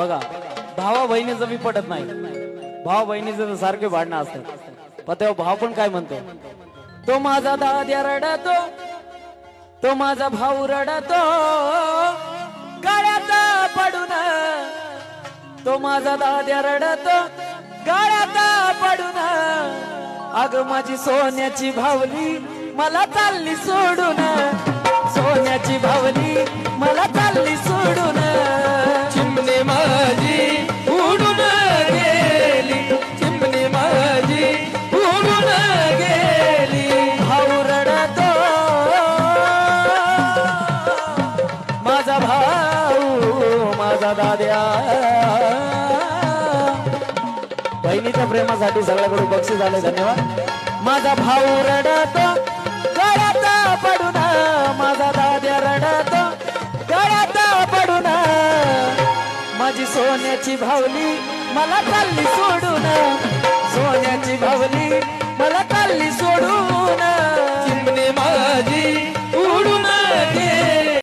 बघा भावा बहिणीचं बी पटत नाही, भावा बहिणीचं तर सारखे भांडणं असतात, पण तेव्हा भाव पण काय म्हणतो, तो माझा दाद्या रडतो, तो माझा भाऊ रडतो गाड्यात पडून, तो माझा दाद्या रडतो गाड्यात पडून, अग माझी सोन्याची भावली मला चालली सोडून, सोन्याची भावली मला चालली सोडून, चिमणे माझी उडून गेली, चिमणे माझी उडून गेली. भाऊ रडतो माझा भाऊ माझा दाद्या, बहिणीच्या प्रेमासाठी सगळ्याकडून बक्षीस झाले, धन्यवाद. माझा भाऊ रडतो गळ्यात पडून, माझा दाद्या रडतो गळ्यात पडून, माझी सोन्याची भावली मला चालली सोडून, सोन्याची भावली मला